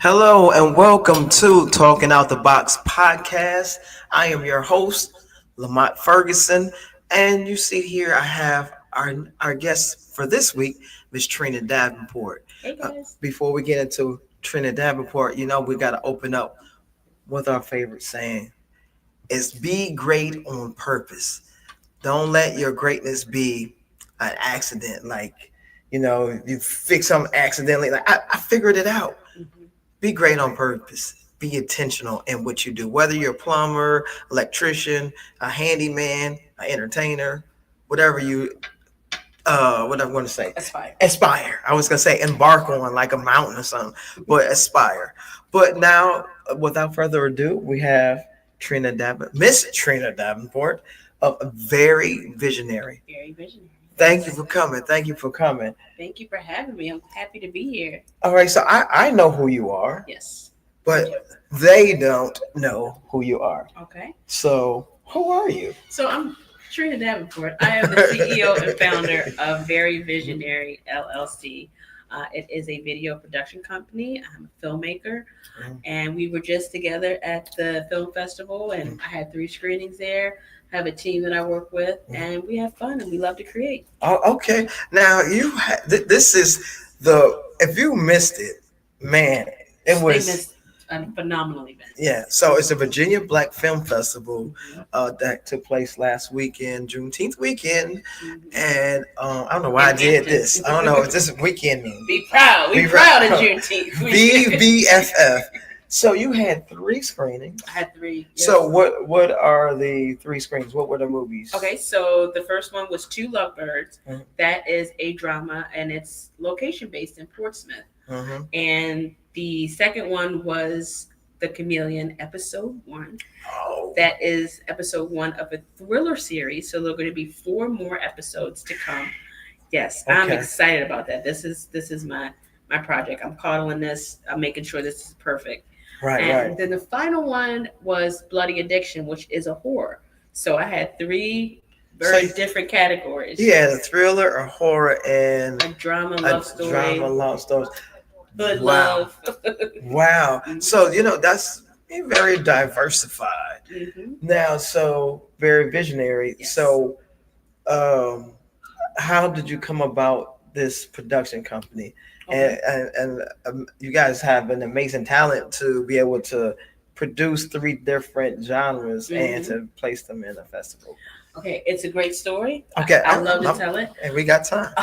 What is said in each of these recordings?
Hello and welcome to Talking Out the Box podcast. I am your host, Lamont Ferguson, and you see here I have our guest for this week, Miss Trina Davenport. Hey guys. Before we get into Trina Davenport, we got to open up with our favorite saying: "It's be great on purpose. Don't let your greatness be an accident. You fix something accidentally. Like I figured it out. Mhm. Be great on purpose. Be intentional in what you do, whether you're a plumber, electrician, a handyman, an entertainer, whatever you what I'm going to say. Aspire. Aspire. I was going to say embark on like a mountain or something, but aspire. But now, without further ado, we have Miss Trina Davenport, a very visionary. Very visionary. Thank you for coming. Thank you for coming. Thank you for having me. I'm happy to be here. All right, so I know who you are, Yes. but they don't know who you are. Okay. So who are you? So I'm Trina Davenport. I am the CEO and founder of Very Visionary LLC. It is a video production company. I'm a filmmaker, and we were just together at the film festival, and I had 3 screenings there. I have a team that I work with, and we have fun, and we love to create. Oh, okay. Now this is if you missed it, man, it They was missed a phenomenal event. yeah. So it's a Virginia Black Film Festival Mhm. that took place last weekend, Juneteenth weekend, Mhm. and I don't know why I did this. I don't know what this weekend means. Be proud. Be We proud proud. of Juneteenth. BBFF. So you had 3 screenings. I had 3. Yes. So what are the 3 screens? What were the movies? Okay, so the first one was Two Lovebirds. Mhm. That is a drama, and it's location based in Portsmouth. Mm-hmm. And the second one was The Chameleon, episode 1. Oh. That is episode 1 of a thriller series. So there are going to be 4 more episodes to come. Yes, I'm Okay. excited about that. This is my project. I'm coddling this. I'm making sure this is perfect. Right, And right. then the final one was Bloody Addiction, which is a horror. So I had 3 very So- different categories. Yeah, a thriller, a horror, and A drama, love story, drama, love stories. hood Wow. love. Wow. So that's very diversified. Mhm. Now, so very visionary. Yes. So, how did you come about this production company? Okay. And you guys have an amazing talent to be able to produce 3 different genres and to place them in a festival. Okay, it's a great story. Okay, I love to tell it. And we got time.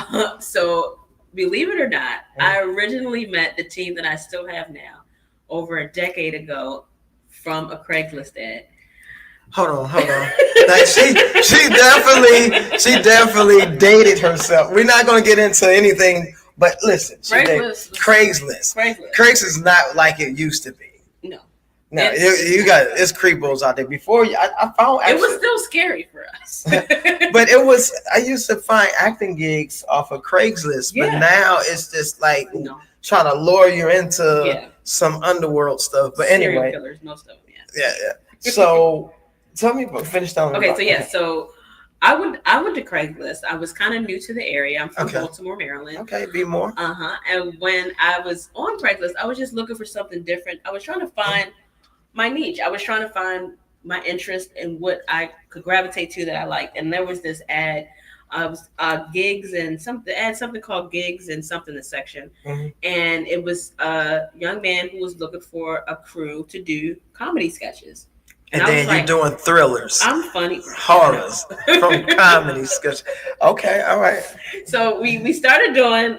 So, believe it or not, I originally met the team that I still have now over a decade ago from a Craigslist ad. Hold on. Like she definitely dated herself. We're not gonna get into anything, but listen, Craigslist. Craigslist is not like it used to be. No. No, you got it's creepos out there. Before I found It was still scary for us. but it was. I used to find acting gigs off of Craigslist, but Yeah. now it's just like No. trying to lure you into Yeah. some underworld stuff. But Serial anyway, killers, most of them, yeah. yeah. So tell me, finish down. Okay, so yeah, so I went to Craigslist. I was kind of new to the area. I'm from Okay. Baltimore, Maryland. Okay, be more. And when I was on Craigslist, I was just looking for something different. I was trying to find my niche. I was trying to find my interest in what I could gravitate to that I liked. And there was this ad of gigs and something called gigs and something the section. Mhm. And it was a young man who was looking for a crew to do comedy sketches. And I was then like, you're doing thrillers, I'm funny. horrors from comedy sketches. Okay, all right. So we started doing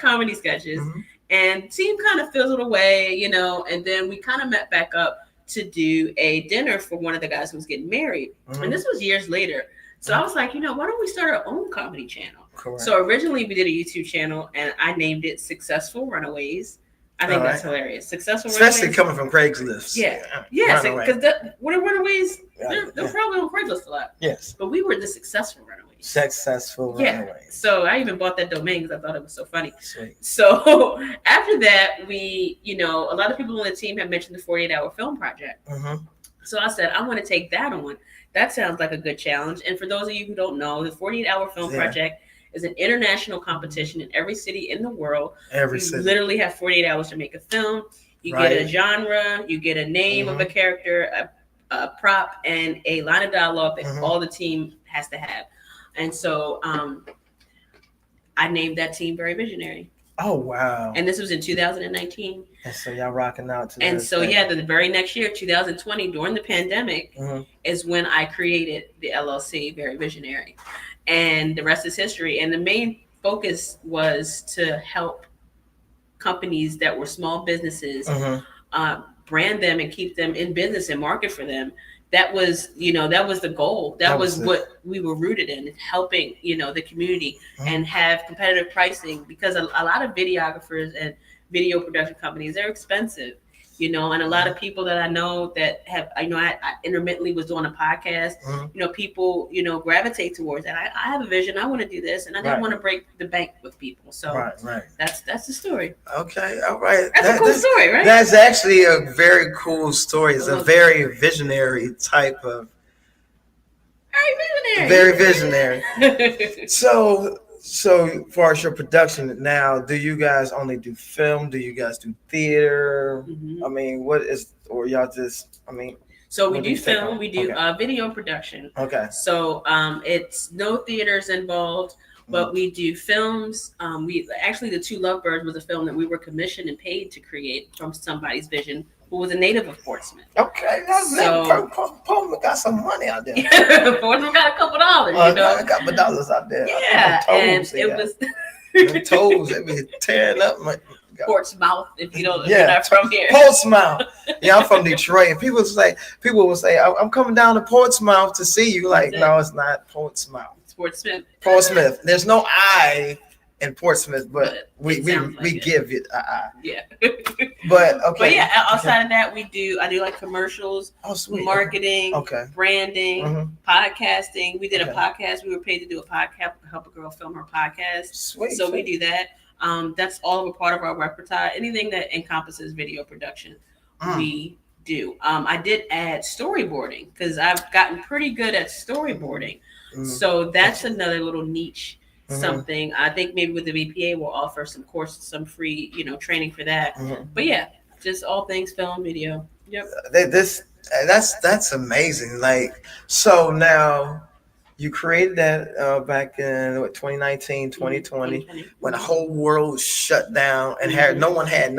comedy sketches, Mhm. and team kind of fizzled away, and then we kind of met back up to do a dinner for one of the guys who was getting married. Mhm. And this was years later. So I was like, why don't we start our own comedy channel? Correct. So originally we did a YouTube channel, and I named it Successful Runaways. I think All that's right. hilarious. Successful Especially Runaways. coming from Craigslist. Yes, Runaway. because what are Runaways? They're Yeah. probably on Craigslist a lot. Yes. But we were the Successful Runaways. Successful Yeah. Runaways. So I even bought that domain because I thought it was so funny. Sweet. So after that, we, a lot of people on the team have mentioned the 48-hour film project. Mm-hmm. So I said, I want to take that on. That sounds like a good challenge. And for those of you who don't know, the 48-hour film project is an international competition in every city in the world. Every You city. literally have 48 hours to make a film. You get a genre, you get a name of a character, a prop, and a line of dialogue that all the team has to have. And so I named that team Very Visionary. Oh wow! And this was in 2019. And so y'all rocking out to and this so thing. yeah, the very next year, 2020, during the pandemic, is when I created the LLC Very Visionary, and the rest is history. And the main focus was to help companies that were small businesses brand them and keep them in business and market for them. That was, that was the goal. That was what we were rooted in, helping, the community and have competitive pricing, because a lot of videographers and video production companies, they're expensive, and a lot of people that I know that have, I intermittently was doing a podcast, people, gravitate towards that. I have a vision. I want to do this, and I don't want to break the bank with people. So that's the story. Okay. All right. That's a cool story, right? That's actually a very cool story. It's a very visionary type of. Very visionary. So as far as your production now, do you guys only do film? Do you guys do theater? I mean, what is, or y'all just, So we do film, we do video production. Okay. So it's no theaters involved, but we do films. We actually, The Two Lovebirds was a film that we were commissioned and paid to create from somebody's vision, who was a native of Portsmouth. Okay, Portsmouth got some money out there. Portsmouth got a couple dollars, got a couple dollars out there. Yeah, and it was the toes. They be tearing up my. Portsmouth, if you're not from here. Portsmouth. Yeah, I'm from Detroit. People will say, I'm coming down to Portsmouth to see you. Like, no, it's not Portsmouth. It's Portsmouth. There's no I in Portsmouth, but we give it a I. Yeah. But okay. But yeah, outside of that, I do like commercials, marketing, branding, podcasting. We did a podcast. We were paid to do a podcast, help a girl film her podcast. So we do that. That's all a part of our repertoire. Anything that encompasses video production, we do. I did add storyboarding because I've gotten pretty good at storyboarding. So that's another little niche, something. I think maybe with the VPA we'll offer some courses, some free, training for that. But yeah, just all things film, video. Yep. That's amazing. Like, so now. You created that back in 2019, 2020, when the whole world shut down and no one had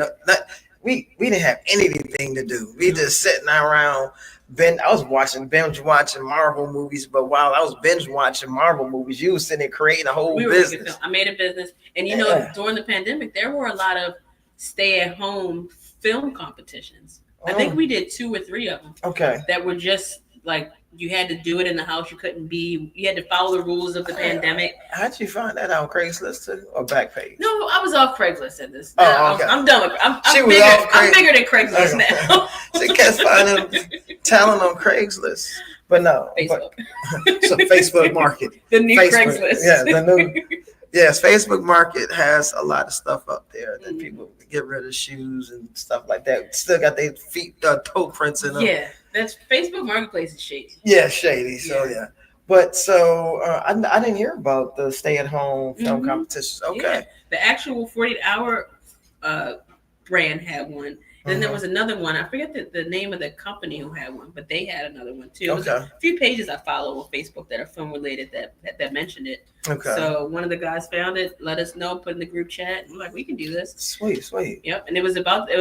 we didn't have anything to do. We just sitting around. I was binge watching Marvel movies, but while I was binge watching Marvel movies, you was sitting there creating a whole business. I made a business, and during the pandemic, there were a lot of stay-at-home film competitions. I think we did 2 or 3 of them. Okay, that were just like. You had to do it in the house. You had to follow the rules of the pandemic. How'd you find that on Craigslist too, or Backpage? No, I was off Craigslist at this. Oh, okay. I'm done with it. I'm bigger than Craigslist now. She kept finding talent on Craigslist. But no. Facebook. So Facebook Market. The new Craigslist. Yeah, the new. Yes, Facebook Market has a lot of stuff up there that people get rid of, shoes and stuff like that. Still got their feet, toe prints in them. Yeah. That's Facebook Marketplace is shady. Yeah, shady. So yeah. But so I didn't hear about the stay-at-home film competitions. Okay. Yeah. The actual 48-hour brand had one. Then there was another one. I forget the name of the company who had one, but they had another one too. Okay. A few pages I follow on Facebook that are film related that mentioned it. Okay. So one of the guys found it, let us know, put in the group chat. We're like, we can do this. Sweet. Yep. And it was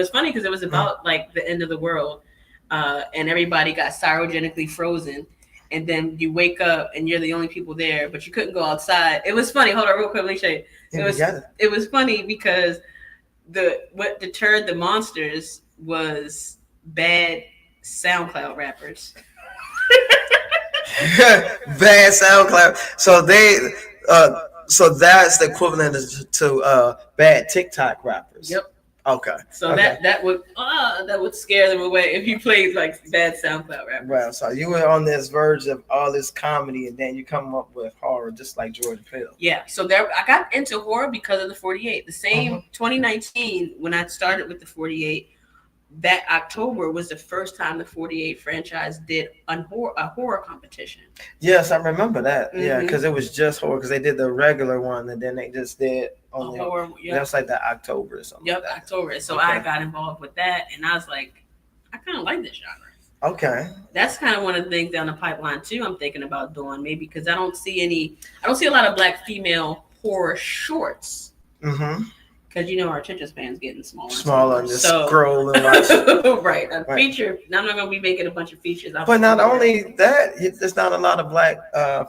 funny because it was about like the end of the world. And everybody got cryogenically frozen, and then you wake up and you're the only people there, but you couldn't go outside. It was funny. Hold on, real quick, let me show you. It was funny because what deterred the monsters was bad SoundCloud rappers. Bad SoundCloud. So that's the equivalent to bad TikTok rappers. Yep. Okay. So that would scare them away if you played like bad SoundCloud rap. Well, so you were on this verge of all this comedy, and then you come up with horror, just like Jordan Peele. Yeah. So I got into horror because of the 48. The same 2019 when I started with the 48. That October was the first time the 48 franchise did a horror competition. Yes, I remember that. Yeah, because it was just horror. Because they did the regular one, and then they just did only on. horror. Yeah, it's like that October or something. Yep, Like that. October. So Okay. I got involved with that, and I was like, I kind of like this genre. Okay. That's kind of one of the things down the pipeline too. I'm thinking about doing maybe because I don't see a lot of black female horror shorts. Mm-hmm. Because our attention span's getting smaller. Smaller and And just so, scroll and watch. right, a Right. feature. I'm not gonna be making a bunch of features. But not only that, there's not a lot of black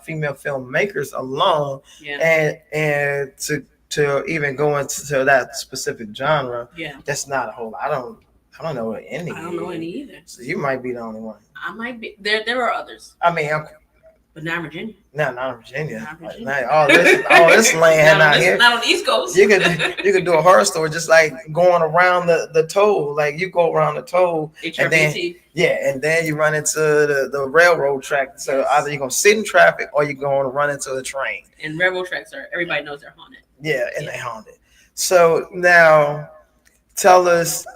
female filmmakers alone, Yeah. and to even go into that specific genre, Yeah. that's not a whole lot. I don't know any. I don't know any either. So you might be the only one. I might be there. There are others, I mean, but not in Virginia. no, not in Virginia. Not Virginia. Like, all this land out here. Not on the East Coast. You could do a horror story just like going around the toll. Like you go around the toll, and then and then you run into the railroad track. So Yes. either you're gonna sit in traffic or you're going to run into the train. And railroad tracks everybody knows they're haunted. Yeah, and they haunted. So now, tell us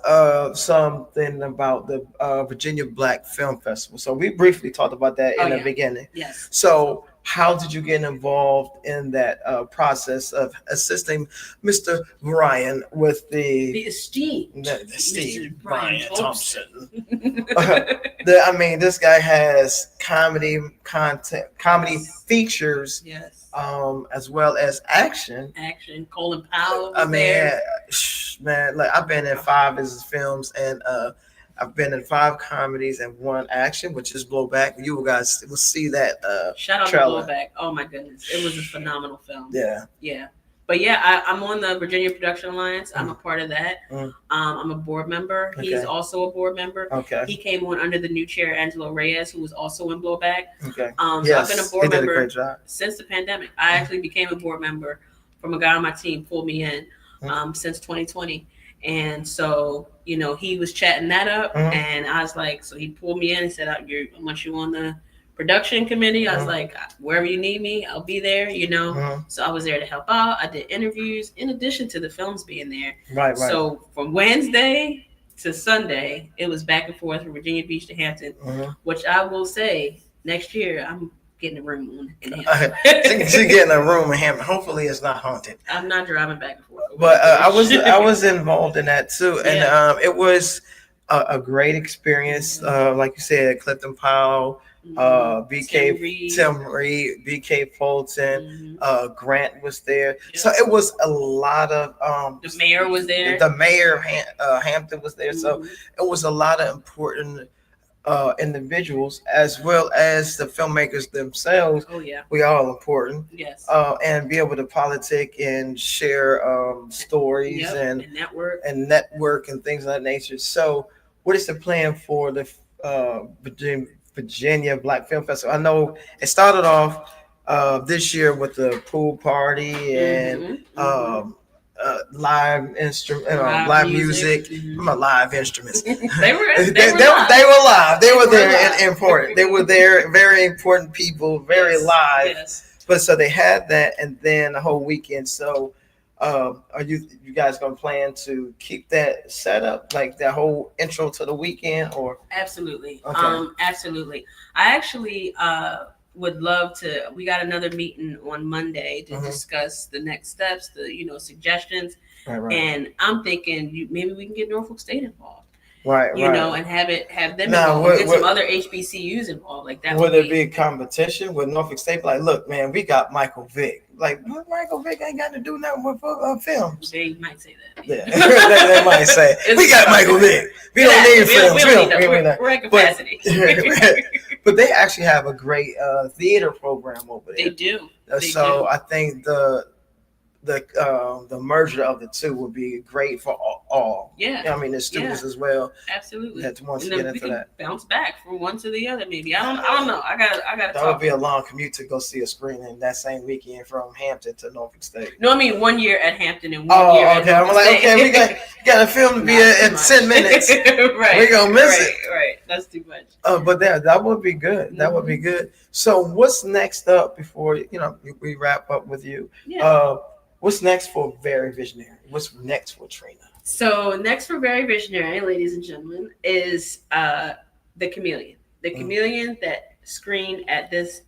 something about the Virginia Black Film Festival. So we briefly talked about that in the beginning. Yes. So how did you get involved in that process of assisting Mr. Brian with the esteemed Steve Mr. Brian Brian Thompson? I mean, this guy has comedy content, comedy features, Yes. as well as action. Action. Colin Powell. I mean, there. man, like I've been in 5 of his films, and I've been in 5 comedies and 1 action, which is Blowback. You guys will see that. Shout out trailer. to Blowback. Oh my goodness, it was a phenomenal film. Yeah. Yeah. But yeah, I'm on the Virginia Production Alliance. I'm a part of that. I'm a board member. Okay. He's also a board member. Okay. He came on under the new chair, Angelo Reyes, who was also in Blowback. Okay. So Yes, I've been a he board did a member great job. since the pandemic. I actually became a board member from a guy on my team, pulled me in since 2020. And so, he was chatting that up, and I was like, so he pulled me in and said, I want you on the production committee. I was like, wherever you need me, I'll be there, So I was there to help out. I did interviews in addition to the films being there. Right. So from Wednesday to Sunday, it was back and forth from Virginia Beach to Hampton, which I will say next year, I'm getting a room in Hampton. She's getting a room in Hampton. Hopefully, it's not haunted. I'm not driving back and forth. But I was involved in that too, and Yeah. It was a great experience. Like you said, Clifton Powell, BK Tim Reed, BK Fulton, Grant was there. Yep. So it was a lot of the mayor was there. The mayor Hampton was there. So it was a lot of important individuals, as well as the filmmakers themselves. Oh yeah, we all important. Yes. And be able to politic and share stories and network and things of that nature. So what is the plan for the Virginia Black Film Festival? I know it started off this year with the pool party and live music. Live instruments. they were live. They were there and important. They were there, very important people, very live. Yes. But so they had that, and then the whole weekend. So, are you guys gonna plan to keep that set up, like that whole intro to the weekend, or? Absolutely. Okay. Absolutely. I actually would love to. We got another meeting on Monday to discuss the next steps, the suggestions, right. And I'm thinking maybe we can get Norfolk State involved, right, and have them involved, get some other HBCUs involved, like that. Would there be a competition with Norfolk State? Like, look, man, we got Michael Vick. Like, Michael Vick ain't got to do nothing with films. They might say that. Yeah, they might say we got Michael Vick. We don't need films. We're at capacity. But they actually have a great theater program over there. They do. I think the merger of the two would be great for all. Yeah. I mean, the students as well. Absolutely. That wants to get into that. Bounce back from one to the other, maybe. I don't know. I got. That would be a long commute to go see a screening that same weekend from Hampton to Norfolk State. No, I mean 1 year at Hampton and 1 year at Norfolk State. Okay, we got a film to be in 10 minutes. Right. We're gonna miss it. Right. That's too much. But that would be good. That would be good. So what's next up before we wrap up with you? Yeah. What's next for Very Visionary? What's next for Trina? So next for Very Visionary, ladies and gentlemen, is The Chameleon. The Chameleon that screened at this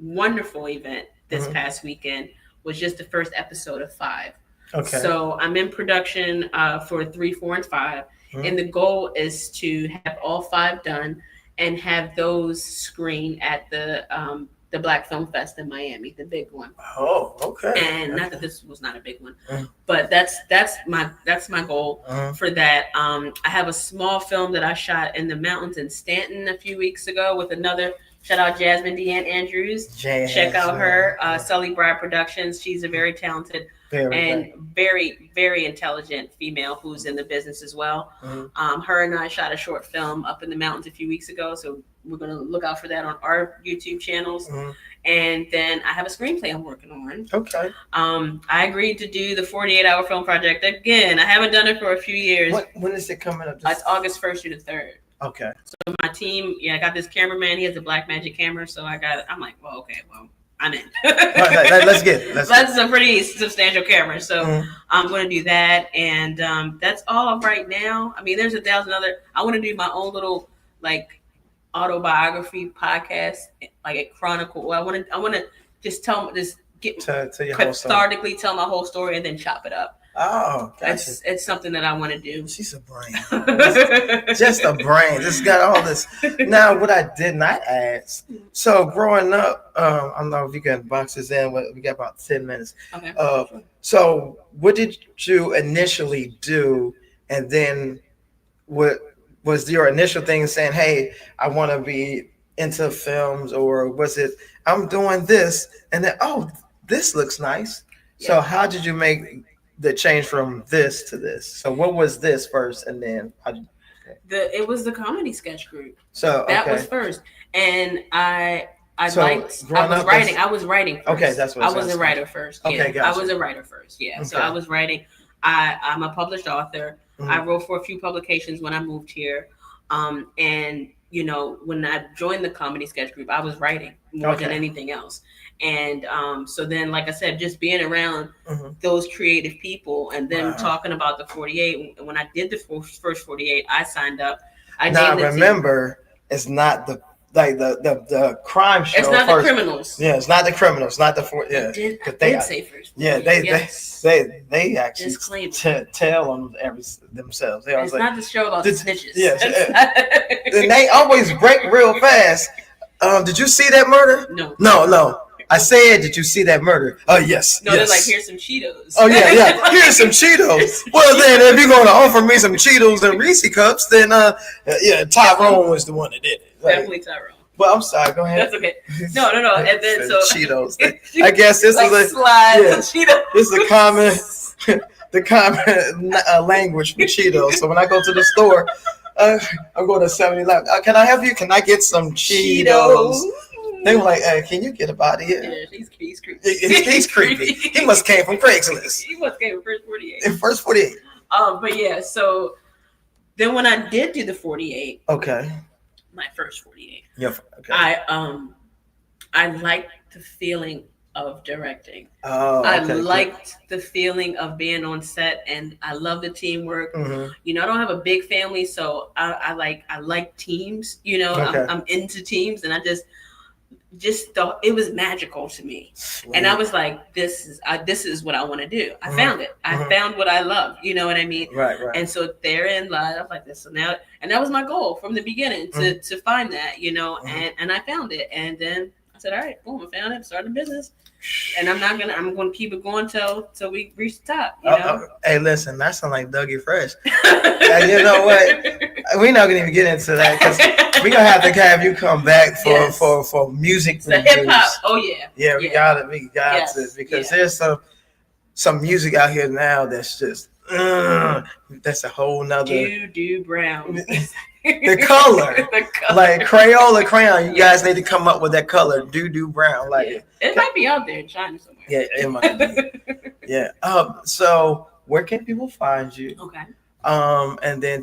wonderful event this past weekend was just the first episode of 5. Okay. So I'm in production for 3, 4, and 5, Mhm. and the goal is to have all 5 done and have those screen at the Black Film Fest in Miami, the big one. Oh, okay. And not that Okay. this was not a big one, Mhm. but that's my goal Mhm. for that. I have a small film that I shot in the mountains in Stanton a few weeks ago with another, shout out Jasmine Deanne Andrews. Check out her Sully Bride Productions. She's a very talented Very and good. very very intelligent female who's in the business as well. Mhm. Her and I shot a short film up in the mountains a few weeks ago, so we're gonna look out for that on our YouTube channels. Mhm. And then I have a screenplay I'm working on. Okay. I agreed to do the 48-hour film project again. I haven't done it for a few years. When is it coming up? It's August 1st through the 3rd. Okay. So my team, I got this cameraman. He has a Black Magic camera, so I'm like, well, okay, well, I'm in. Let's get it. That's a pretty substantial camera, so Mhm. I'm going to do that, and that's all of right now. I mean, there's 1,000 other. I want to do my own little like autobiography podcast, like a chronicle. I want to just get To your whole story. cathartically tell my whole story and then chop it up. Oh, gotcha. It's something that I want to do. She's a brain. Just a brain. Just got all this. Now, what I did not ask. So, growing up, I don't know if you can box this in. We got about 10 minutes. Okay. So, what did you initially do, and then what was your initial thing saying, "Hey, I want to be into films," or was it, "I'm doing this," and then, "Oh, this looks nice." So, how did you make the change from this to this? So what was this first, and then it was the comedy sketch group. So that was first, and I So, liked. growing up, I was writing first. Okay, that's what I was a writer first. Okay, Yeah, gotcha. I was a writer first. Yeah, so Okay. I was writing. I'm a published author. Mhm. I wrote for a few publications when I moved here, and when I joined the comedy sketch group, I was writing more than Okay. anything else. And so then, like I said, just being around Mhm. those creative people and them Wow. talking about the 48. When I did the first 48, I signed up. I Now named the team. remember, it's not the crime show. It's not first. the criminals. Yeah, it's not the criminals, not the four. Yeah, I did 'cause they- say first. yeah, Yes. they actually Disclaimer. tell on themselves. They always It's not the show about the snitches. Yes, It's and they always break real fast. Did you see that murder? No. No. I said, did you see that murder? Oh, yes. No, yes. they're like, here's some Cheetos. Oh, yeah. Here's some Cheetos. Well, then, if you're going to offer me some Cheetos and Reese cups, then, Tyrone was the one that did it. Definitely Tyrone. Well, I'm sorry. Go ahead. That's okay. No. And then so Cheetos. I guess this like is slides and Cheetos. this is a common the common language for Cheetos. So when I go to the store, I'm going to 7-Eleven. Can I help you? Can I get some Cheetos? They were like, "Hey, can you get up out of here?" Yeah, he's creepy. He's creepy. He must came from Craigslist. He must came from first 48. In first 48. But yeah, so then when I did do the 48, Okay. my first 48, Yeah. Okay. I liked the feeling of directing. Oh, I okay. liked the feeling of being on set, and I love the teamwork. Mm-hmm. I don't have a big family, so I like teams. Okay. I'm into teams, and I just thought it was magical to me. Sweet. And I was like, this is what I want to do. I Mhm. found it. I Mhm. found what I love. You know what I mean? Right. And so therein lies, I was like this. So now, and that was my goal from the beginning to find that, and I found it. And then I said, all right, boom, I found it, started a business. And I'm going to keep it going till we reach the top, Hey, listen, that sounds like Dougie Fresh. And you know what? We're not gonna even get into that because we're gonna have you come back for music the reviews. hip hop. Oh yeah. Yeah, we got it because there's some music out here now that's just that's a whole nother Do Brown. the color. Like Crayola crayon. You guys need to come up with that color, do brown. Like it might be out there in China somewhere. Yeah, it might be. Yeah. So where can people find you? Okay. And then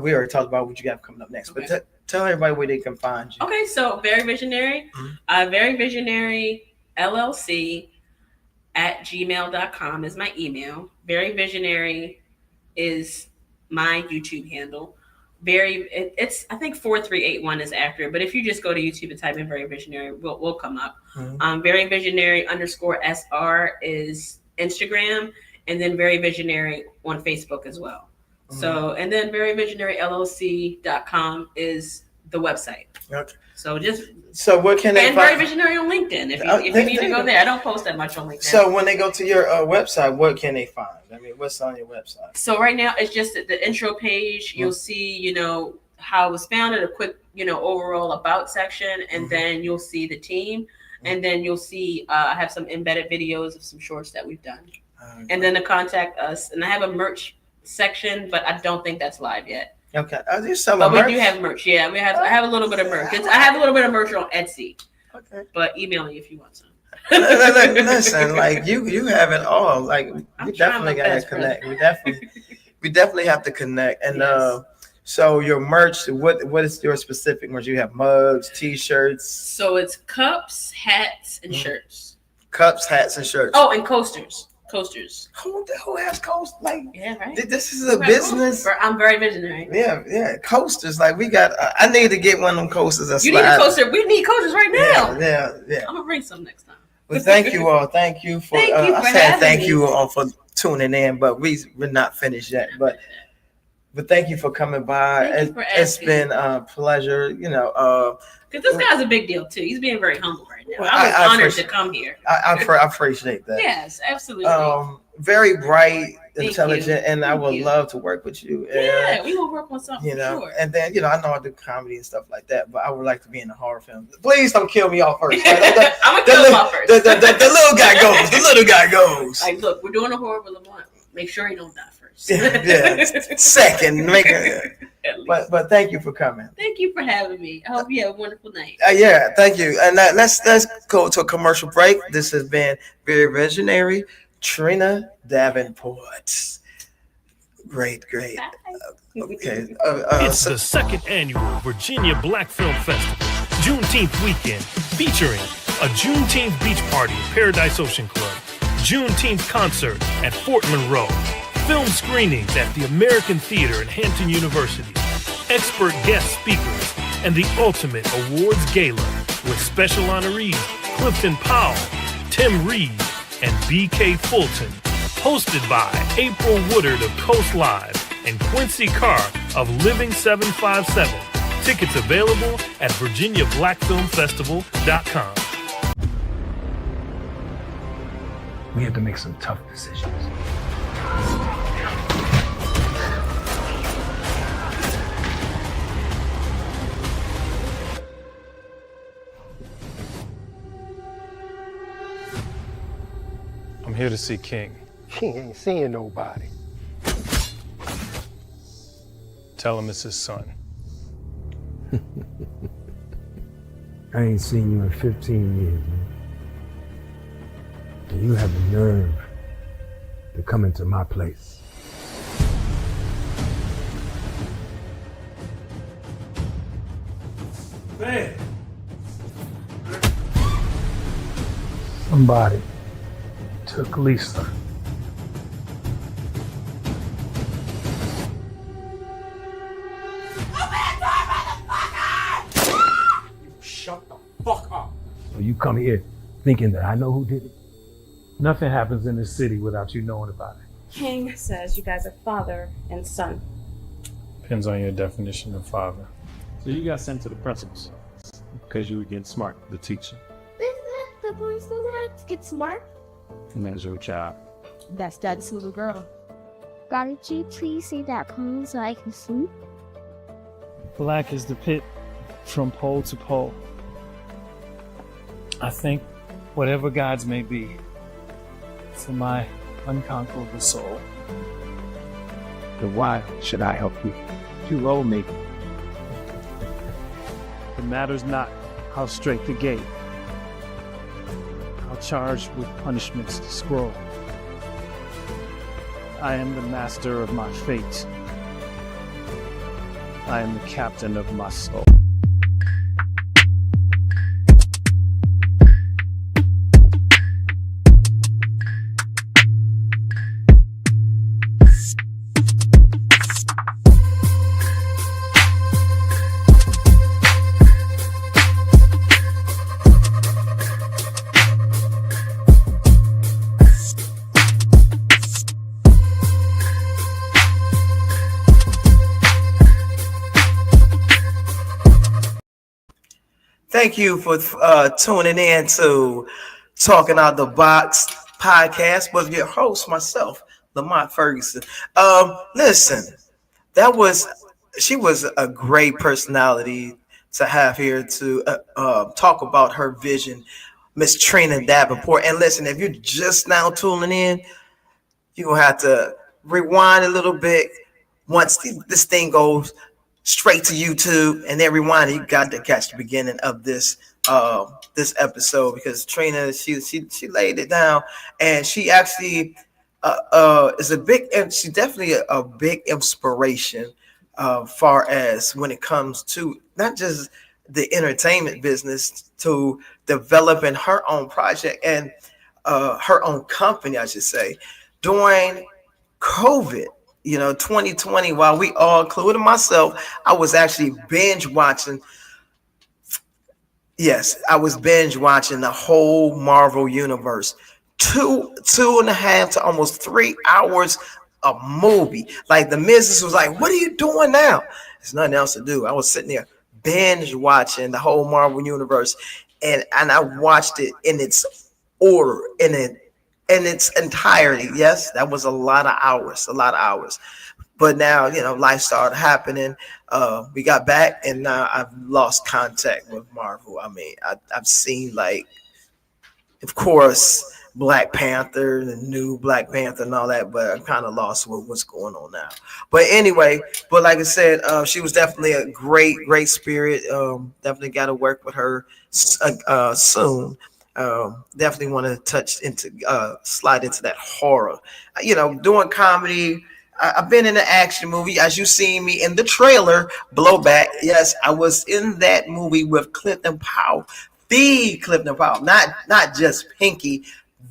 we already talked about what you got coming up next, Okay. but tell everybody where they can find you. Okay, so Very Visionary, Very Visionary LLC at gmail.com is my email. Very Visionary is my YouTube handle. It's I think 4381 is accurate, but if you just go to YouTube and type in Very Visionary, we'll come up. Mm-hmm. Very Visionary _SR is Instagram, and then Very Visionary on Facebook as well. So, and then veryvisionaryllc.com is the website. Okay. So just So what can they and find? Very Visionary on LinkedIn if you need to go there. I don't post that much on LinkedIn. So when they go to your website, what can they find? I mean, what's on your website? So right now it's just the intro page. You'll see, how it was founded, a quick, overall about section, and then you'll see the team, and then you'll see I have some embedded videos of some shorts that we've done, and then to contact us. And I have a merch section, but I don't think that's live yet. Okay, I just sell but merch. We do have merch. Yeah, I have a little bit of merch. I have a little bit of merch on Etsy. Okay, but email me if you want some. Listen, like you have it all. Like we definitely gotta connect. We definitely have to connect. And yes. So your merch, what is your specific merch? You have mugs, t-shirts. So it's cups, hats, and shirts. Cups, hats, and shirts. Oh, and coasters. Who has coasters? Like, yeah, right. This is a business. I'm very visionary. Yeah, coasters. Like we got. I need to get one of them coasters. You need a coaster. We need coasters right now. Yeah. I'm gonna bring some next time. Well, thank you all. Thank you for. Thank you all for tuning in, but we're not finished yet. But thank you for coming by. It's been a pleasure. Because this guy's a big deal too. He's being very humble right now. I was honored to come here. I appreciate that. Yes, absolutely. Very bright, intelligent, and I would love to work with you. Yeah, we will work on something. Sure. And then I know I do comedy and stuff like that, but I would like to be in a horror film. Please don't kill me off first. Right? I'm gonna kill him off first. The little guy goes. The little guy goes. Like, look, we're doing a horror with Lamont. Make sure he don't die first. Yeah. Second, but thank you for coming. Thank you for having me. I hope you have a wonderful night. Yeah, thank you. And let's go to a commercial break. This has been Very Visionary, Trina Davenport. Great. Okay. It's the second annual Virginia Black Film Festival, Juneteenth weekend, featuring a Juneteenth beach party at Paradise Ocean Club, Juneteenth concert at Fort Monroe, film screenings at the American Theater and Hampton University, expert guest speakers, and the ultimate awards gala with special honorees Clifton Powell, Tim Reed, and B.K. Fulton. Hosted by April Woodard of Coast Live and Quincy Carr of Living 757. Tickets available at VirginiaBlackFilmFestival.com. We had to make some tough decisions. I'm here to see King. King ain't seeing nobody. Tell him it's his son. I ain't seen you in 15 years, man. And you have the nerve to come into my place. Man. Somebody took Lisa. Shut the fuck up. So you come here thinking that I know who did it? Nothing happens in this city without you knowing about it. King says you guys are father and son. Depends on your definition of father. So you got sent to the principal's office because you were getting smart with the teacher. Isn't that the boys don't have to get smart? And that's your child. That's Dad's little girl. God, could you please say that poem so I can sleep? Black is the pit from pole to pole. I think whatever gods may be, for my unconquerable soul. Then why should I help you? You owe me. It matters not how straight the gate, how charged with punishments the scroll. I am the master of my fate. I am the captain of my soul. Thank you for tuning in to Talking Out the Box podcast with your host, myself, Lamont Ferguson. Listen, that was she was a great personality to have here to talk about her vision, Miss Trina Davenport. And listen, if you're just now tuning in, you're gonna have to rewind a little bit once this thing goes straight to YouTube and then rewind. You got to catch the beginning of this episode because Trina she laid it down and she actually is a big and she's definitely a big inspiration far as when it comes to not just the entertainment business to developing her own project and her own company, I should say, during COVID, 2020, while we all, including myself, I was actually binge watching. Yes, I was binge watching the whole Marvel universe. Two and a half to almost 3 hours a movie. Like the missus was like, "What are you doing now?" There's nothing else to do. I was sitting there binge watching the whole Marvel universe, and I watched it in its order, in its entirety. Yes, that was a lot of hours, a lot of hours. But now, life started happening. We got back, and now I've lost contact with Marvel. I mean, I've seen, like, of course, Black Panther, the new Black Panther, and all that, but I'm kind of lost with what's going on now. But anyway, but like I said, she was definitely a great spirit. Definitely got to work with her soon. Definitely want to slide into that horror. Doing comedy. I've been in an action movie, as you see me in the trailer, Blowback. Yes, I was in that movie with Clifton Powell, the Clifton Powell, not just Pinky,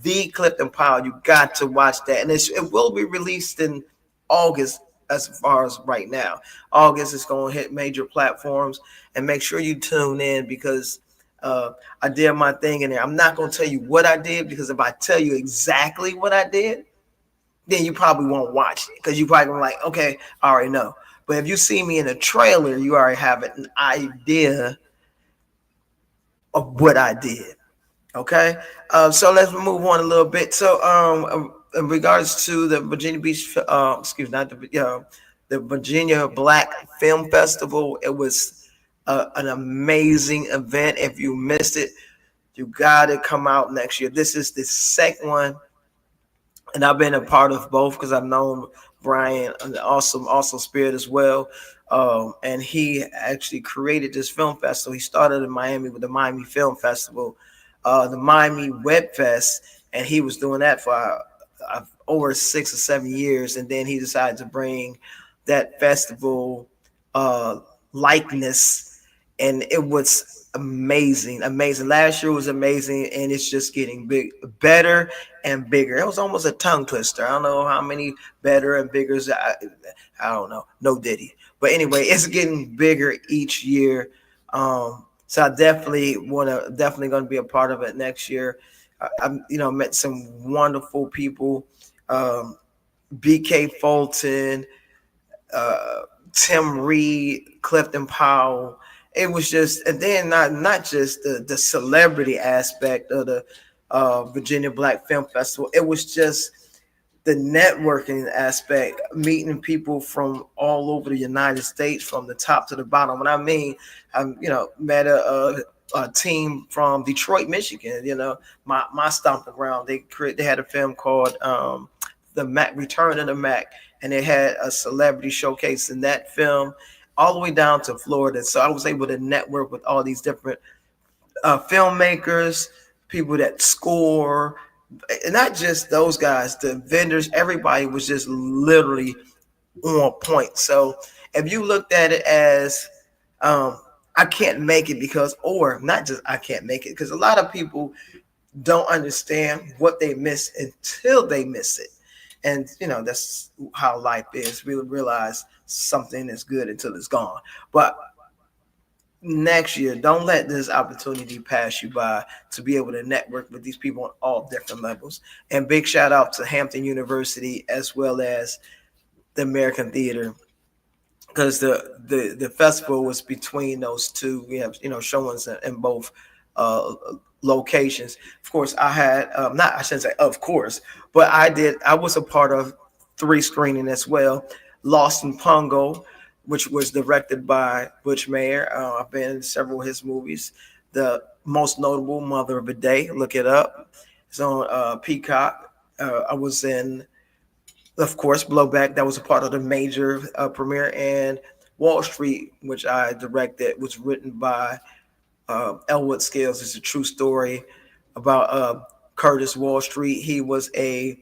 the Clifton Powell. You got to watch that, and it will be released in August. As far as right now, August is going to hit major platforms, and make sure you tune in because I did my thing in there. I'm not going to tell you what I did because if I tell you exactly what I did, then you probably won't watch it because you probably gonna like, okay, I already know. But if you see me in a trailer, you already have an idea of what I did. Okay, so let's move on a little bit. So, in regards to the Virginia Beach, not the Virginia Black Film Festival, it was an amazing event. If you missed it, you got to come out next year. This is the second one. And I've been a part of both because I've known Brian, an awesome spirit as well. And he actually created this film festival. He started in Miami with the Miami Film Festival, the Miami Web Fest, and he was doing that for over 6 or 7 years. And then he decided to bring that festival likeness, and it was amazing. Last year was amazing, and it's just getting better and bigger. It was almost a tongue twister. I don't know how many better and bigger. I don't know. No Diddy. But anyway, it's getting bigger each year. So I definitely going to be a part of it next year. I met some wonderful people. BK Fulton, Tim Reed, Clifton Powell. It was just, and then not just the celebrity aspect of the Virginia Black Film Festival. It was just the networking aspect, meeting people from all over the United States, from the top to the bottom. What I mean, I met a team from Detroit, Michigan. My stomping ground. They had a film called The Mac, Return of the Mac, and they had a celebrity showcase in that film, all the way down to Florida. So I was able to network with all these different filmmakers, people that score, and not just those guys, the vendors. Everybody was just literally on point. So if you looked at it as I can't make it because, or not just I can't make it, because a lot of people don't understand what they miss until they miss it. And, that's how life is. We realize something is good until it's gone. But next year, don't let this opportunity pass you by to be able to network with these people on all different levels. And big shout out to Hampton University as well as the American Theater because the festival was between those two. We have showings in both uh, locations. Of course, I had not I shouldn't say of course, but I was a part of three screening as well. Lost in Pungo, which was directed by Butch Mayer. I've been in several of his movies. The most notable, Mother of a Day. Look it up. It's on Peacock. I was in, of course, Blowback. That was a part of the major premiere. And Wall Street, which I directed, was written by Elwood Scales. It's a true story about Curtis Wall Street. He was a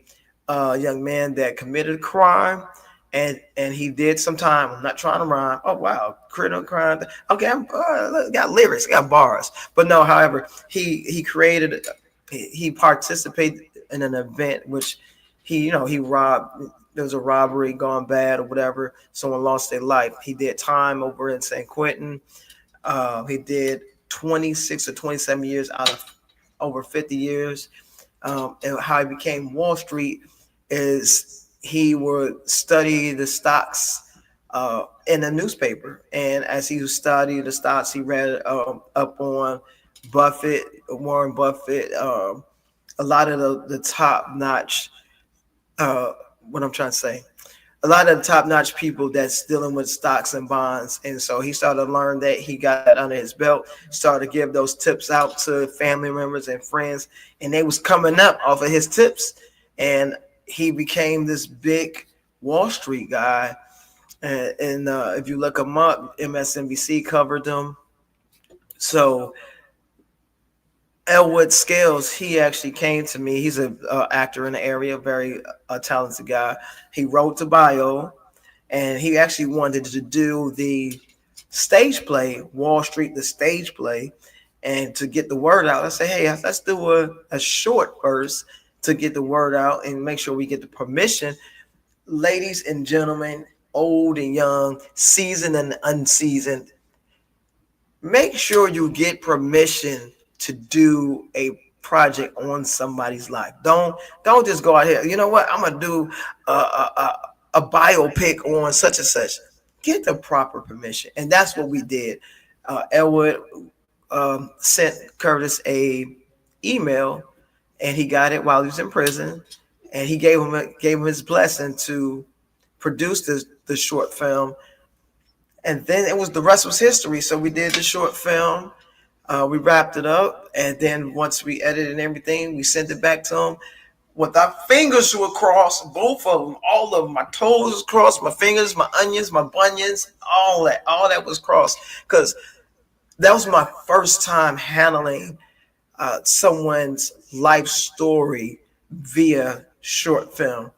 young man that committed a crime, and he did some time. I'm not trying to rhyme. Oh wow, criminal crime. Okay, I'm got lyrics, got bars, but no. However, he participated in an event which he robbed. There was a robbery gone bad or whatever. Someone lost their life. He did time over in San Quentin. He did 26 or 27 years out of over 50 years. And how he became Wall Street is he would study the stocks in a newspaper. And as he studied the stocks, he read up on Warren Buffett, a lot of the top notch, what I'm trying to say, a lot of the top-notch people that's dealing with stocks and bonds. And so he started to learn that. He got that under his belt, started to give those tips out to family members and friends, and they was coming up off of his tips. And he became this big Wall Street guy. And if you look him up, MSNBC covered him. So Elwood Scales, he actually came to me. He's an actor in the area, very talented guy. He wrote the bio, and he actually wanted to do the stage play, Wall Street, the stage play, and to get the word out. I said, hey, let's do a short first to get the word out and make sure we get the permission. Ladies and gentlemen, old and young, seasoned and unseasoned, make sure you get permission to do a project on somebody's life. Don't just go out here. You know what? I'm gonna do a biopic on such and such. Get the proper permission, and that's what we did. Elwood sent Curtis a email, and he got it while he was in prison, and he gave him his blessing to produce the short film, and then the rest was history. So we did the short film. We wrapped it up, and then once we edited and everything, we sent it back to him. With our fingers were crossed, both of them, all of them. My toes was crossed, my fingers, my onions, my bunions, all that was crossed, because that was my first time handling someone's life story via short film,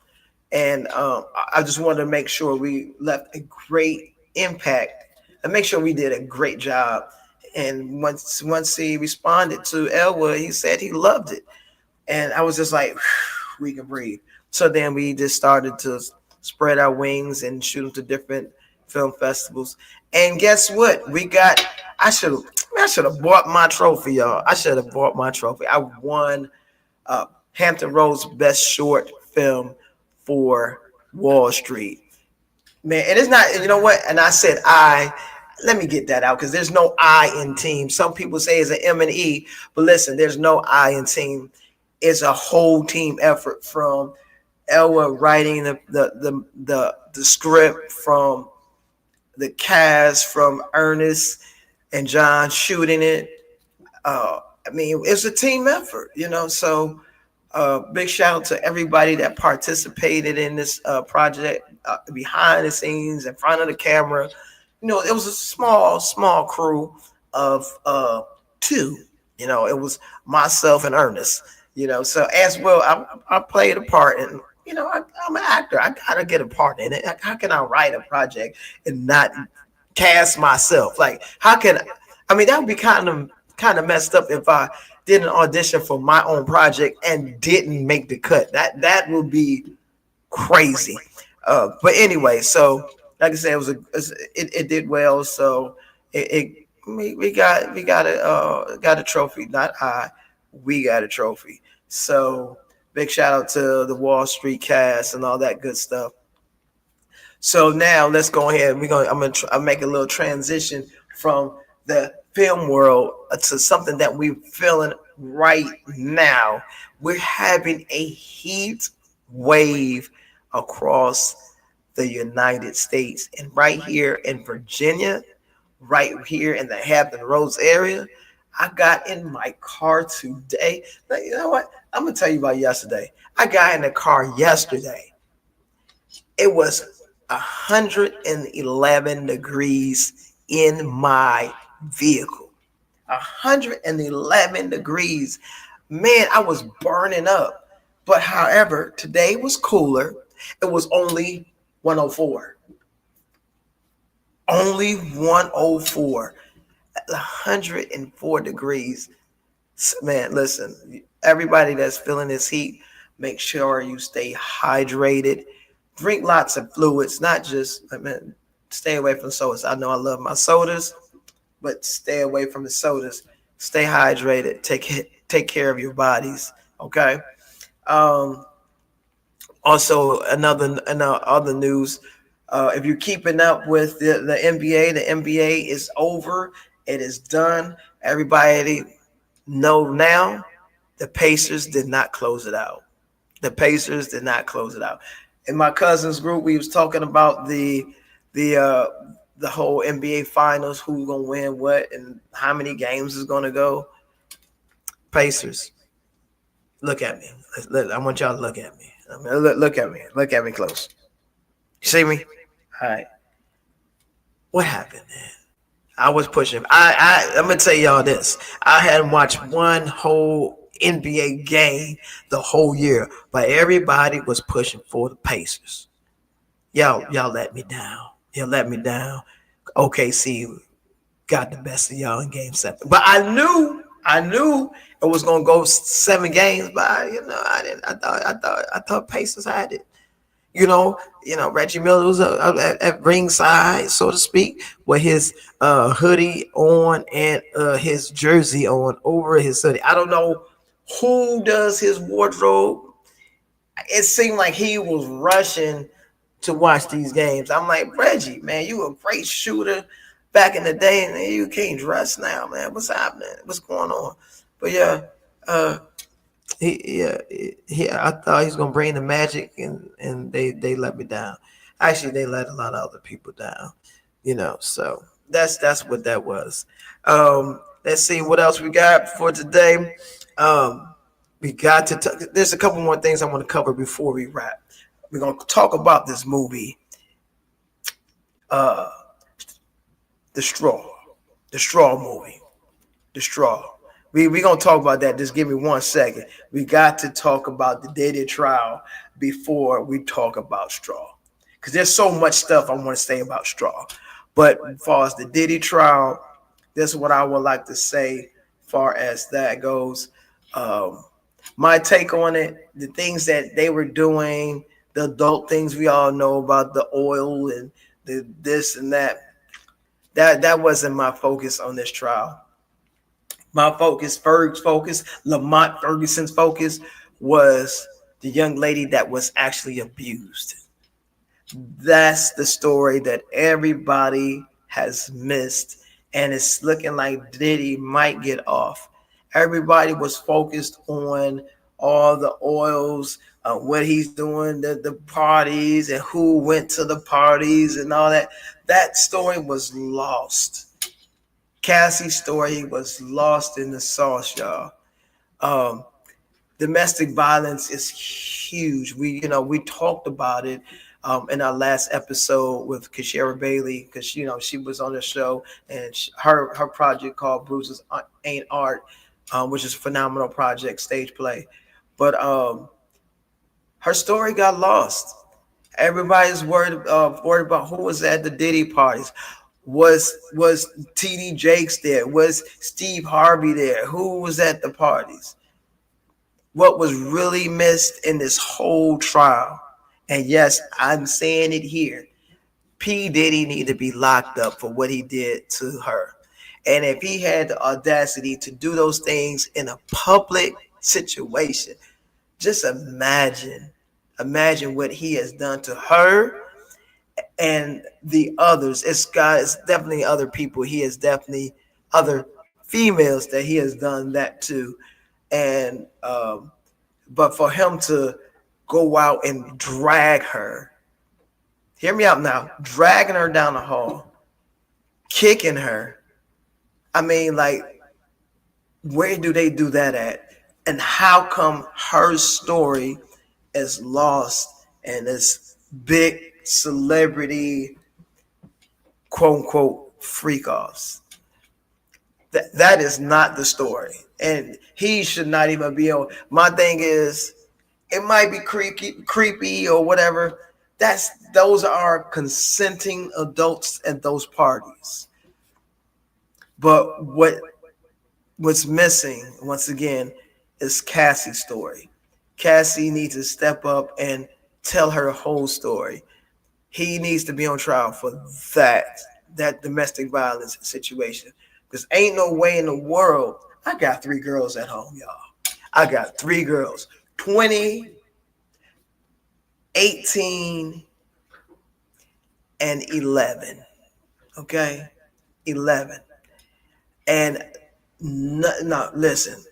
and I just wanted to make sure we left a great impact and make sure we did a great job. And once he responded to Elwood, he said he loved it. And I was just like, we can breathe. So then we just started to spread our wings and shoot them to different film festivals. And guess what? I should have bought my trophy, y'all. I should have bought my trophy. I won Hampton Roads Best Short Film for Wall Street. Man, it is not, you know what? And I said let me get that out, because there's no I in team. Some people say it's an M and E, but listen, there's no I in team. It's a whole team effort, from Elwood writing the script, from the cast, from Ernest and John shooting it. I mean, it's a team effort, So big shout out to everybody that participated in this project, behind the scenes, in front of the camera. It was a small crew of two. It was myself and Ernest. So as well, I played a part, and I'm an actor. I gotta get a part in it. How can I write a project and not cast myself? Like, how can I mean, that would be kind of messed up if I did an audition for my own project and didn't make the cut. That would be crazy. But anyway, so like I said, it did well. So we got a trophy. We got a trophy. So big shout out to the Wall Street cast and all that good stuff. So now let's go ahead. I'm make a little transition from the film world to something that we're feeling right now. We're having a heat wave across the United States, and right here in Virginia, right here in the Hampton Roads area. I got in my car today. Now, you know what? I'm gonna tell you about yesterday. I got in the car yesterday. It was 111 degrees in my vehicle. 111 degrees. Man, I was burning up. But however, today was cooler. It was only 104. Only 104. 104 degrees. Man, listen, everybody that's feeling this heat, make sure you stay hydrated. Drink lots of fluids, not just, stay away from sodas. I know I love my sodas, but stay away from the sodas. Stay hydrated. Take care of your bodies. Okay. Um, Also, another other news. If you're keeping up with the NBA, the NBA is over. It is done. Everybody know now. The Pacers did not close it out. The Pacers did not close it out. In my cousin's group, we was talking about the uh, the whole NBA finals, who's gonna win what, and how many games is gonna go. Pacers. Look at me. I want y'all to look at me. Look at me. Look at me close. You see me? All right. What happened, man? I was pushing. I'm gonna tell y'all this. I hadn't watched one whole NBA game the whole year, but everybody was pushing for the Pacers. Y'all let me down. Y'all let me down. OKC got the best of y'all in Game 7, but I knew it was gonna go 7 games. But I didn't. I thought Pacers had it. Reggie Miller was at ringside, so to speak, with his hoodie on and his jersey on over his hoodie. I don't know who does his wardrobe. It seemed like he was rushing to watch these games. I'm like, Reggie, man, you a great shooter back in the day, and you can't dress now, man. What's happening? What's going on? But yeah, I thought he was gonna bring the magic, and they let me down. Actually, they let a lot of other people down, So that's what that was. Let's see what else we got for today. We got to. There's a couple more things I want to cover before we wrap. We're gonna talk about this movie, uh, the Straw movie, the Straw. We gonna talk about that. Just give me 1 second. We got to talk about the Diddy trial before we talk about Straw, because there's so much stuff I want to say about Straw. But as far as the Diddy trial, this is what I would like to say. Far as that goes, my take on it, the things that they were doing, the adult things we all know about, the oil and the this and that. That wasn't my focus on this trial. My focus, Ferg's focus, Lamont Ferguson's focus was the young lady that was actually abused. That's the story that everybody has missed, and it's looking like Diddy might get off. Everybody was focused on all the oils, what he's doing, the parties, and who went to the parties and all that. That story was lost. Cassie's story was lost in the sauce, y'all. Um, Domestic violence is huge. We talked about it in our last episode with Kashara Bailey, because she was on the show, and her project called Bruce's Ain't Art, which is a phenomenal project, stage play. But her story got lost. Everybody's worried about who was at the Diddy parties. Was TD Jakes there? Was Steve Harvey there? Who was at the parties? What was really missed in this whole trial? And yes, I'm saying it here. P. Diddy need to be locked up for what he did to her. And if he had the audacity to do those things in a public situation, just imagine what he has done to her and the others. It's definitely other people. He has definitely other females that he has done that to, and but for him to go out and drag her, hear me out now, dragging her down the hall, kicking her. I mean, like, where do they do that at? And how come her story is lost and this big celebrity quote unquote freak offs? That is not the story. And he should not even be on. My thing is, it might be creepy or whatever. Those are consenting adults at those parties. But what's missing once again is Cassie's story. Cassie needs to step up and tell her whole story. He needs to be on trial for that domestic violence situation. Because ain't no way in the world. I got 3 girls at home, y'all. I got 3 girls. 20, 18, and 11. Okay? 11. And no, listen.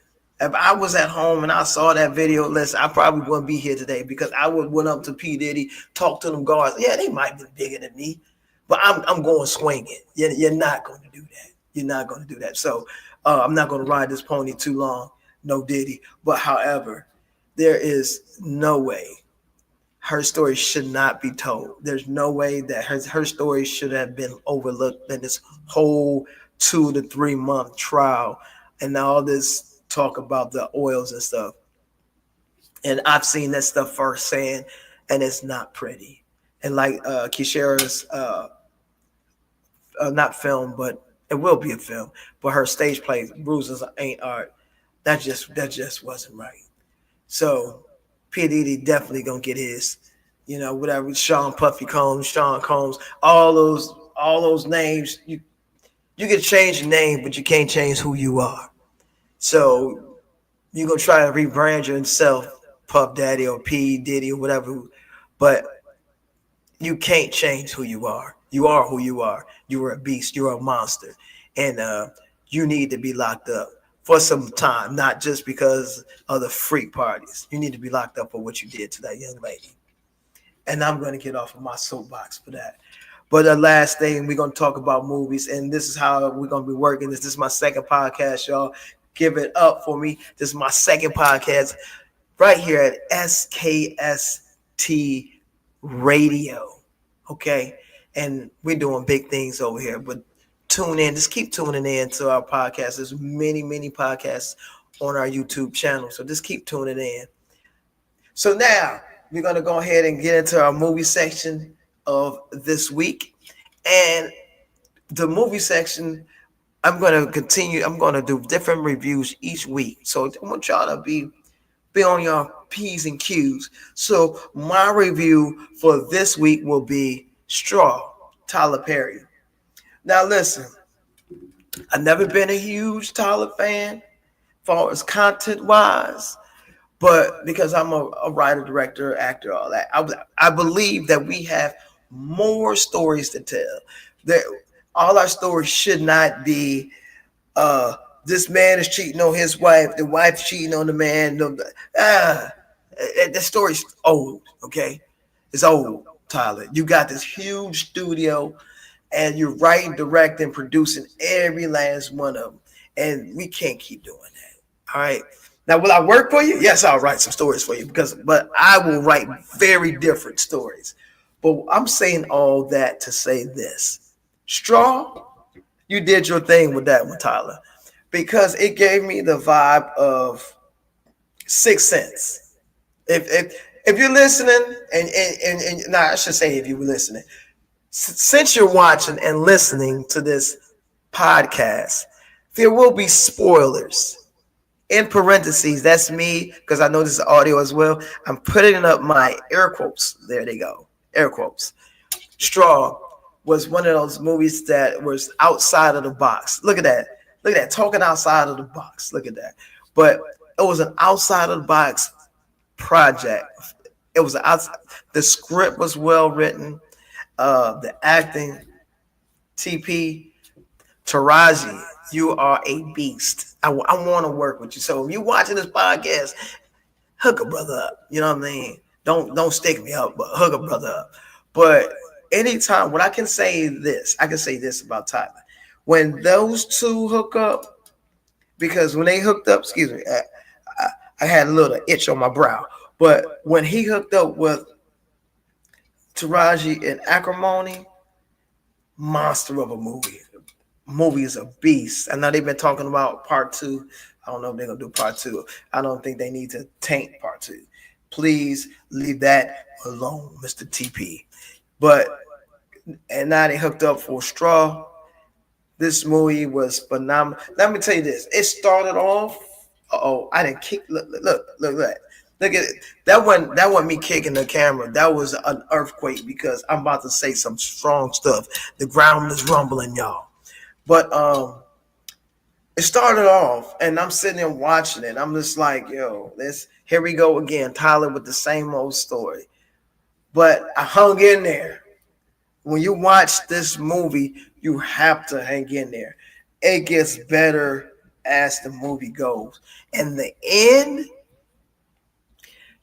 If I was at home and I saw that video, listen, I probably wouldn't be here today because I would went up to P. Diddy, talk to them guards. Yeah, they might be bigger than me, but I'm going swinging. You're not going to do that. You're not going to do that. So I'm not going to ride this pony too long. No Diddy. But however, there is no way her story should not be told. There's no way that her story should have been overlooked in this whole 2 to 3 month trial and all this talk about the oils and stuff. And I've seen that stuff firsthand, and it's not pretty. And like Kishara's not film, but it will be a film, but her stage play Bruises Ain't Art, that just wasn't right. So P. Diddy definitely gonna get his, whatever. Sean Combs, all those names. You can change your name, but you can't change who you are. So you're gonna try to rebrand yourself, Puff Daddy or P. Diddy or whatever, but you can't change who you are. You are who you are. You are a beast. You're a monster, and you need to be locked up for some time, not just because of the freak parties. You need to be locked up for what you did to that young lady. And I'm going to get off of my soapbox for that. But the last thing, we're going to talk about movies, and this is how we're going to be working. This is my second podcast, y'all. Give it up for me. This is my second podcast right here at SKST Radio. Okay? And we're doing big things over here. But tune in. Just keep tuning in to our podcast. There's many, many podcasts on our YouTube channel. So just keep tuning in. So now we're going to go ahead and get into our movie section of this week. And the movie section, I'm going to continue. I'm going to do different reviews each week. So I want y'all to be on your P's and Q's. So my review for this week will be Straw, Tyler Perry. Now listen, I've never been a huge Tyler fan as far as content-wise, but because I'm a writer, director, actor, all that, I believe that we have more stories to tell. That all our stories should not be this man is cheating on his wife, the wife cheating on the man. The story's old, okay? It's old, Tyler. You got this huge studio, and you're writing, directing, producing every last one of them, and we can't keep doing that. All right. Now, will I work for you? Yes, I'll write some stories for you but I will write very different stories. But I'm saying all that to say this: Straw, you did your thing with that one, Tyler, because it gave me the vibe of Sixth Sense. If you're listening, and I should say if you were listening, since you're watching and listening to this podcast, there will be spoilers. In parentheses, that's me, because I know this is audio as well. I'm putting up my air quotes. There they go. Air quotes. Straw was one of those movies that was outside of the box. Look at that. Look at that. Talking outside of the box. Look at that. But it was an outside of the box project. It was outside. The script was well written. The acting, TP, Taraji, you are a beast. I want to work with you. So if you're watching this podcast, hook a brother up. You know what I mean? Don't stick me up, but hook a brother up. But anytime, what I can say this about Tyler. When those two hook up, because when they hooked up, excuse me, I had a little itch on my brow. But when he hooked up with Taraji and Acrimony, monster of a movie. Movie is a beast. I know they've been talking about part two. I don't know if they're gonna do part two. I don't think they need to taint part two. Please leave that alone, Mr. TP. But and now they hooked up for Straw. This movie was phenomenal. Let me tell you this. It started off. Oh, I didn't kick. Look at it. That wasn't me kicking the camera. That was an earthquake because I'm about to say some strong stuff. The ground is rumbling, y'all. But it started off, and I'm sitting there watching it. I'm just like, yo, here we go again. Tyler with the same old story. But I hung in there. When you watch this movie, you have to hang in there. It gets better as the movie goes. In the end,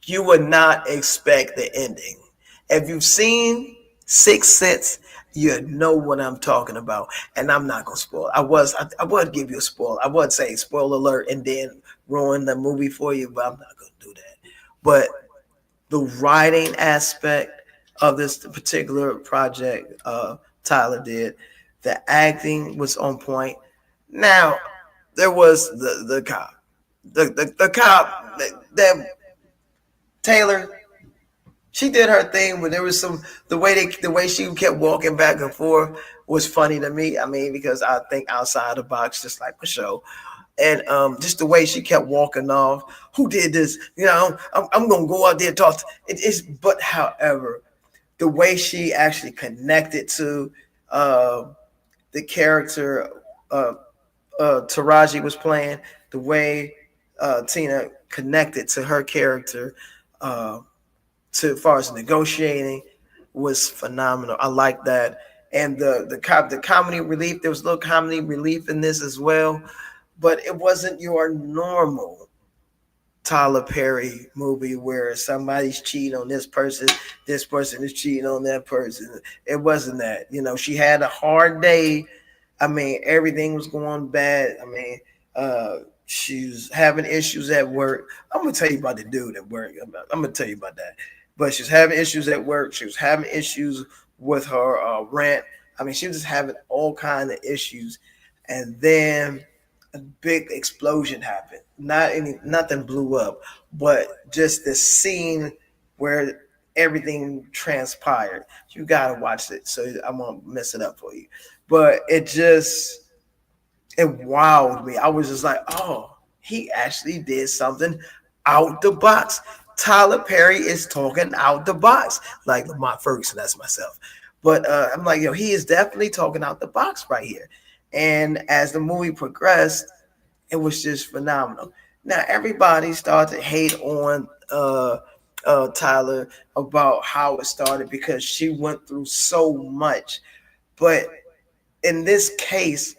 you would not expect the ending. If you've seen Sixth Sense, you know what I'm talking about. And I'm not gonna spoil. I would give you a spoil. I would say spoiler alert and then ruin the movie for you, but I'm not gonna do that. But the writing aspect of this particular project, Tyler did. The acting was on point. Now there was the cop, the cop that Taylor. She did her thing, but there was the way she kept walking back and forth was funny to me. I mean, because I think outside the box, just like the show, and just the way she kept walking off. Who did this? You know, I'm gonna go out there and talk. But however, the way she actually connected to the character Taraji was playing, the way Tina connected to her character. To as far as negotiating was phenomenal. I like that. And the comedy relief, there was a little comedy relief in this as well, but it wasn't your normal Tyler Perry movie where somebody's cheating on this person is cheating on that person. It wasn't that. You know, she had a hard day. I mean, everything was going bad. I mean, she was having issues at work. I'm gonna tell you about the dude at work. I'm gonna tell you about that. But she was having issues at work. She was having issues with her rent. I mean, she was just having all kinds of issues. And then a big explosion happened. Nothing blew up, but just the scene where everything transpired. You gotta watch it, so I won't mess it up for you. But it wowed me. I was just like, oh, he actually did something out the box. Tyler Perry is talking out the box, like Lamont Ferguson. That's myself. But I'm like, yo, he is definitely talking out the box right here. And as the movie progressed, it was just phenomenal. Now everybody started to hate on Tyler about how it started because she went through so much. But in this case,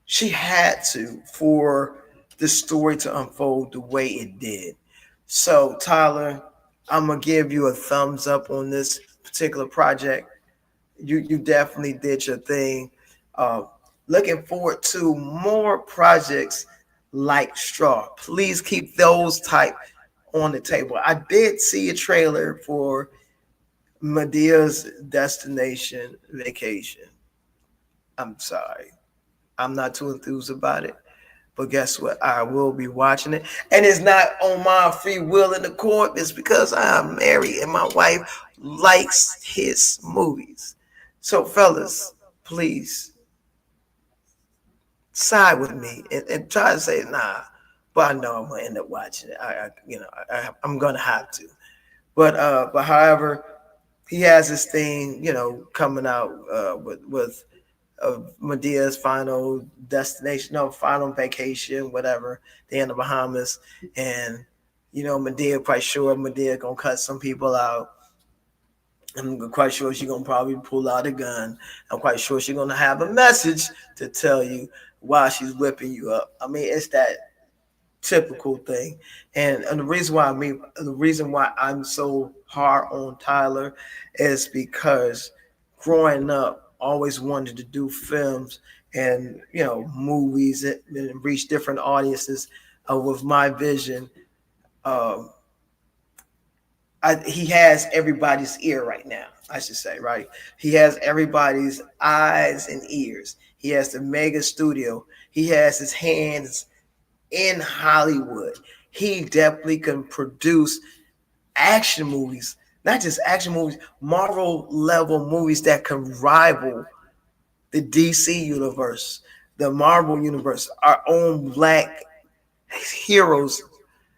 she had to for the story to unfold the way it did. So, Tyler, I'm gonna give you a thumbs up on this particular project. You definitely did your thing. Looking forward to more projects like Straw. Please keep those type on the table. I did see a trailer for Medea's Destination Vacation. I'm sorry. I'm not too enthused about it. But guess what? I will be watching it. And it's not on my free will in the court. It's because I'm married and my wife likes his movies. So, fellas, please side with me and try to say, nah. But I know I'm going to end up watching it. I'm going to have to. But however, he has this thing, coming out with Medea's final destination, final vacation, whatever, they in the Bahamas. And, Medea quite sure Medea gonna cut some people out. I'm quite sure she's gonna probably pull out a gun. I'm quite sure she's gonna have a message to tell you why she's whipping you up. I mean, it's that typical thing. And the reason why I'm so hard on Tyler is because growing up, always wanted to do films and movies and reach different audiences with my vision. Um, he has everybody's ear right now. I should say, right? He has everybody's eyes and ears. He has the mega studio. He has his hands in Hollywood. He definitely can produce action movies, not just action movies, Marvel level movies that can rival the DC universe, the Marvel universe, our own black heroes.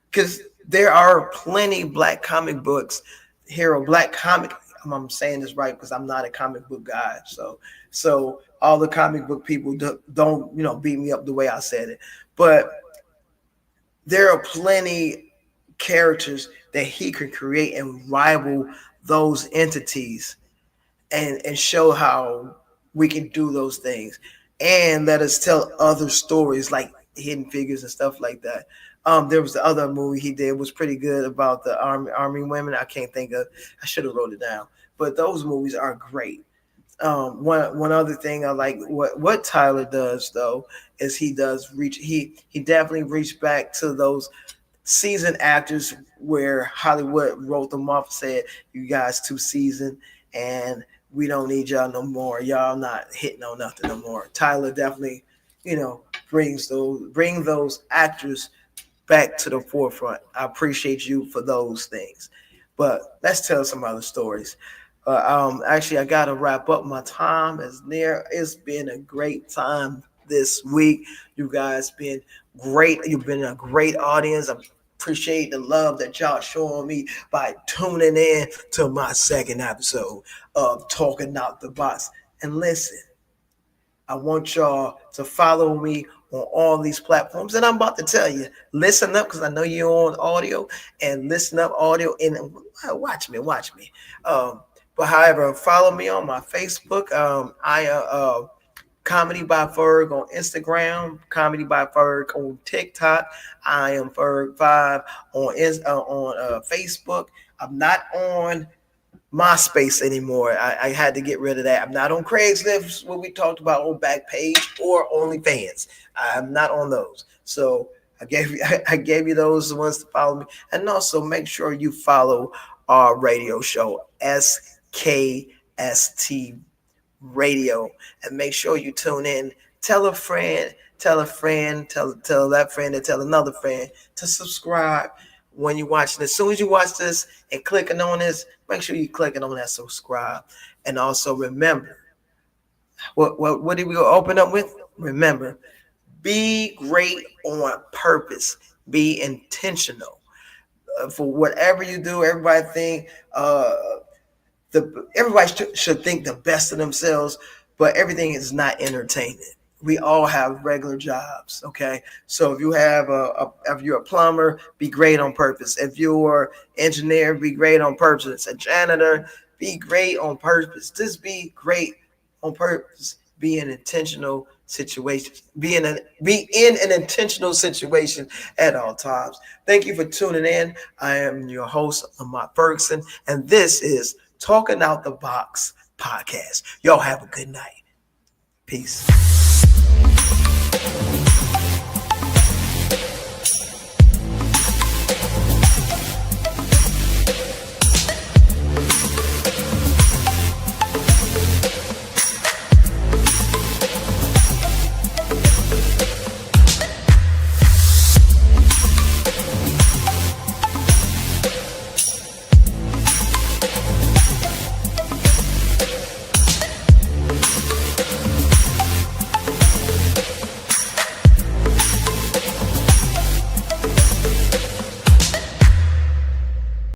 Because there are plenty black comic books, black comic. I'm saying this right because I'm not a comic book guy. So all the comic book people don't beat me up the way I said it. But there are plenty characters that he could create and rival those entities and show how we can do those things and let us tell other stories like Hidden Figures and stuff like that. There was the other movie he did was pretty good about the army women. I can't think of. I should have wrote it down. But those movies are great. One other thing I like what Tyler does though is he definitely reached back to those seasoned actors where Hollywood wrote them off and said, "You guys too seasoned and we don't need y'all no more. Y'all not hitting on nothing no more." Tyler definitely, bring those actors back to the forefront. I appreciate you for those things. But let's tell some other stories. Actually, I got to wrap up. My time is near. It's been a great time this week. You guys been great. You've been a great audience. I appreciate the love that y'all showing me by tuning in to my second episode of Talking Out the Box. And listen, I want y'all to follow me on all these platforms. And I'm about to tell you, listen up because I know you're on audio and listen up audio and watch me. But however, follow me on my Facebook. I Comedy by Ferg on Instagram, Comedy by Ferg on TikTok. I am Ferg5 on Facebook. I'm not on MySpace anymore. I had to get rid of that. I'm not on Craigslist, what we talked about on Backpage or OnlyFans. I'm not on those. So I gave you those ones to follow me. And also make sure you follow our radio show, SKST Radio, and make sure you tune in. Tell that friend to tell another friend to subscribe when you're watching this. As soon as you watch this and clicking on this, make sure you're clicking on that subscribe. And also remember, what did we open up with? Remember, be great on purpose. Be intentional. For whatever you do, everybody think everybody should think the best of themselves, but everything is not entertainment. We all have regular jobs, okay? So if you have if you're a plumber, be great on purpose. If you're an engineer, be great on purpose. A janitor, be great on purpose. Just be great on purpose. Be in an intentional situation. Be in an intentional situation at all times. Thank you for tuning in. I am your host, Lamont Ferguson, and this is Talking Out the Box podcast. Y'all have a good night. Peace.